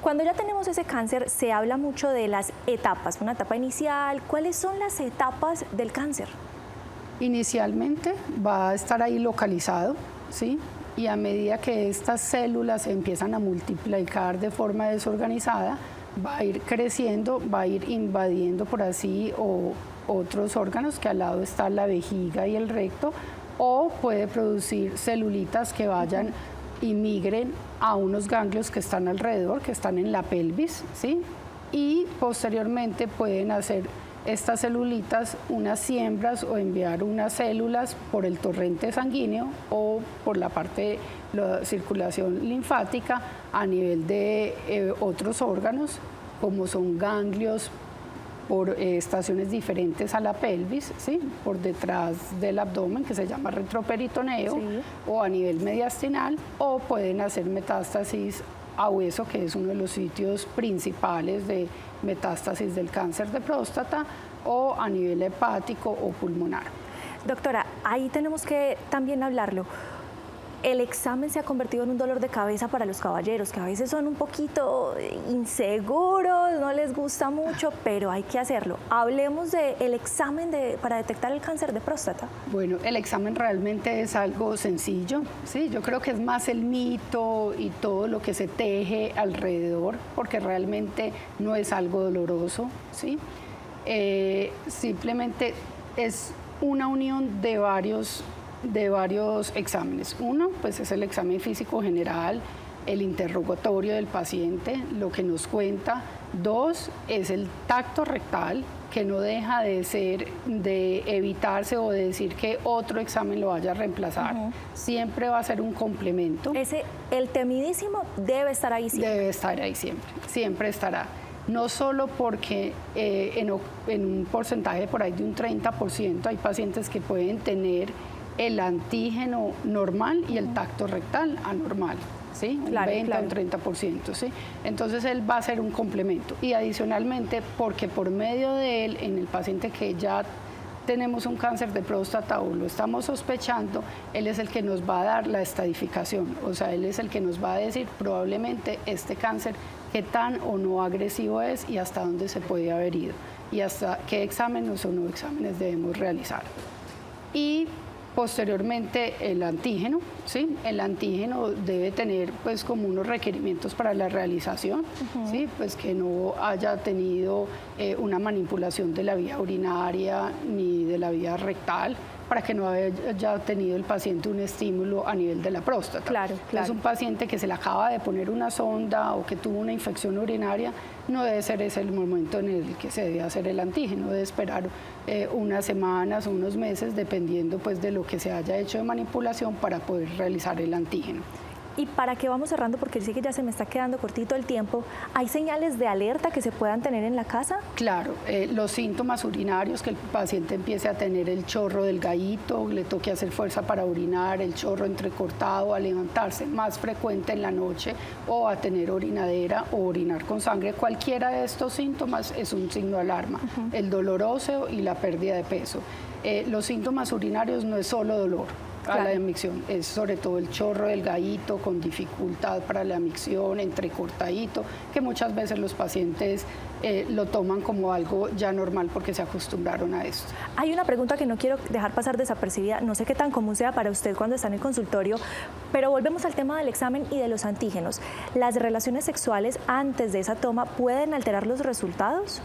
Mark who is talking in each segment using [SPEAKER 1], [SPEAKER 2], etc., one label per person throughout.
[SPEAKER 1] Cuando ya tenemos ese cáncer, se habla mucho de las etapas, una etapa inicial. ¿Cuáles son las etapas del cáncer?
[SPEAKER 2] Inicialmente va a estar ahí localizado, ¿sí? Y a medida que estas células se empiezan a multiplicar de forma desorganizada, va a ir creciendo, va a ir invadiendo por así o otros órganos, que al lado está la vejiga y el recto, o puede producir celulitas que vayan y migren a unos ganglios que están alrededor, que están en la pelvis, ¿sí? Y posteriormente pueden hacer estas celulitas unas siembras o enviar unas células por el torrente sanguíneo o por la parte de la circulación linfática a nivel de otros órganos, como son ganglios por estaciones diferentes a la pelvis, ¿sí? Por detrás del abdomen, que se llama retroperitoneo, sí, o a nivel mediastinal, o pueden hacer metástasis a hueso, que es uno de los sitios principales de metástasis del cáncer de próstata, o a nivel hepático o pulmonar.
[SPEAKER 1] Doctora, ahí tenemos que también hablarlo. El examen se ha convertido en un dolor de cabeza para los caballeros, que a veces son un poquito inseguros, no les gusta mucho, pero hay que hacerlo. Hablemos del examen para detectar el cáncer de próstata.
[SPEAKER 2] Bueno, el examen realmente es algo sencillo, ¿sí? Yo creo que es más el mito y todo lo que se teje alrededor, porque realmente no es algo doloroso, ¿sí? Simplemente es una unión de varios exámenes. Uno, pues es el examen físico general, el interrogatorio del paciente, lo que nos cuenta. Dos, es el tacto rectal, que no deja de ser, de evitarse o de decir que otro examen lo vaya a reemplazar. Siempre va a ser un complemento.
[SPEAKER 1] El temidísimo debe estar ahí siempre.
[SPEAKER 2] Debe estar ahí siempre, siempre estará. No solo porque en un porcentaje por ahí de un 30% hay pacientes que pueden tener el antígeno normal y el tacto rectal anormal, ¿sí? Un 20 o un 30%, ¿sí? Entonces él va a ser un complemento. Y adicionalmente, porque por medio de él, en el paciente que ya tenemos un cáncer de próstata o lo estamos sospechando, él es el que nos va a dar la estadificación, o sea, él es el que nos va a decir probablemente este cáncer qué tan o no agresivo es y hasta dónde se puede haber ido y hasta qué exámenes o no exámenes debemos realizar. Y posteriormente el antígeno, ¿sí? El antígeno debe tener pues como unos requerimientos para la realización, ¿sí? Pues que no haya tenido una manipulación de la vía urinaria ni de la vía rectal, para que no haya tenido el paciente un estímulo a nivel de la próstata.
[SPEAKER 1] Claro.
[SPEAKER 2] Es un paciente que se le acaba de poner una sonda o que tuvo una infección urinaria, no debe ser ese el momento en el que se debe hacer el antígeno, debe esperar unas semanas o unos meses, dependiendo pues de lo que se haya hecho de manipulación para poder realizar el antígeno.
[SPEAKER 1] Y para que vamos cerrando, porque sí que ya se me está quedando cortito el tiempo, ¿hay señales de alerta que se puedan tener en la casa?
[SPEAKER 2] Claro, los síntomas urinarios, que el paciente empiece a tener el chorro del gallito, le toque hacer fuerza para orinar, el chorro entrecortado, a levantarse más frecuente en la noche o a tener orinadera o orinar con sangre, cualquiera de estos síntomas es un signo de alarma. El dolor óseo y la pérdida de peso. Los síntomas urinarios no es solo dolor a la micción, es sobre todo el chorro del gallito con dificultad para la micción, entrecortadito, que muchas veces los pacientes lo toman como algo ya normal porque se acostumbraron a esto.
[SPEAKER 1] Hay una pregunta que no quiero dejar pasar desapercibida, no sé qué tan común sea para usted cuando está en el consultorio, pero volvemos al tema del examen y de los antígenos. ¿Las relaciones sexuales antes de esa toma pueden alterar los resultados?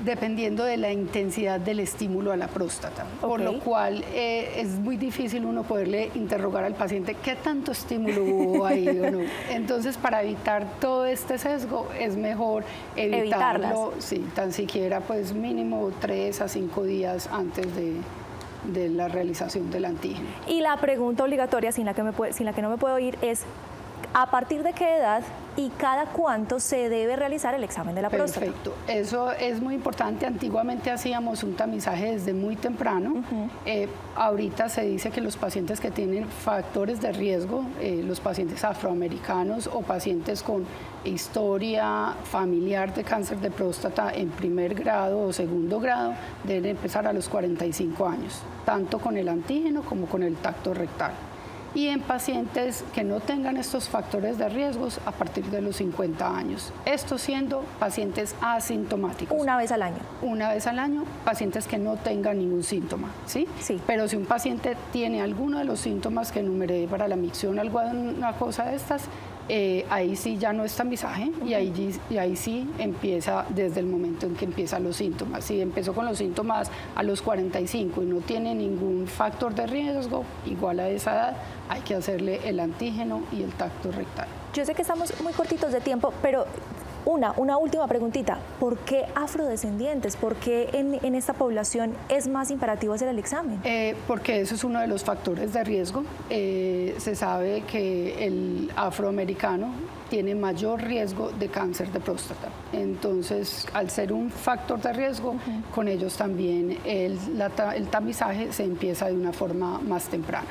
[SPEAKER 2] Dependiendo de la intensidad del estímulo a la próstata, por lo cual es muy difícil uno poderle interrogar al paciente qué tanto estímulo hubo ahí o no. Entonces, para evitar todo este sesgo, es mejor evitarlo, sí, tan siquiera pues mínimo 3 a 5 días antes de la realización del antígeno.
[SPEAKER 1] Y la pregunta obligatoria, sin la que no me puedo ir, es ¿a partir de qué edad y cada cuánto se debe realizar el examen de la próstata?
[SPEAKER 2] Perfecto, eso es muy importante. Antiguamente hacíamos un tamizaje desde muy temprano. Ahorita se dice que los pacientes que tienen factores de riesgo, los pacientes afroamericanos o pacientes con historia familiar de cáncer de próstata en primer grado o segundo grado, deben empezar a los 45 años, tanto con el antígeno como con el tacto rectal. y en pacientes que no tengan estos factores de riesgos a partir de los 50 años. Esto siendo pacientes asintomáticos.
[SPEAKER 1] Una vez al año.
[SPEAKER 2] Una vez al año, pacientes que no tengan ningún síntoma, ¿sí?
[SPEAKER 1] Sí.
[SPEAKER 2] Pero si un paciente tiene alguno de los síntomas que enumeré para la micción, alguna cosa de estas, ahí sí ya no es tamizaje y ahí sí empieza desde el momento en que empiezan los síntomas. Si empezó con los síntomas a los 45 y no tiene ningún factor de riesgo, igual a esa edad, hay que hacerle el antígeno y el tacto rectal.
[SPEAKER 1] Yo sé que estamos muy cortitos de tiempo, pero una última preguntita. ¿Por qué afrodescendientes? ¿Por qué en esta población es más imperativo hacer el examen?
[SPEAKER 2] Porque eso es uno de los factores de riesgo. Se sabe que el afroamericano tiene mayor riesgo de cáncer de próstata. Entonces, al ser un factor de riesgo, con ellos también el tamizaje se empieza de una forma más temprana.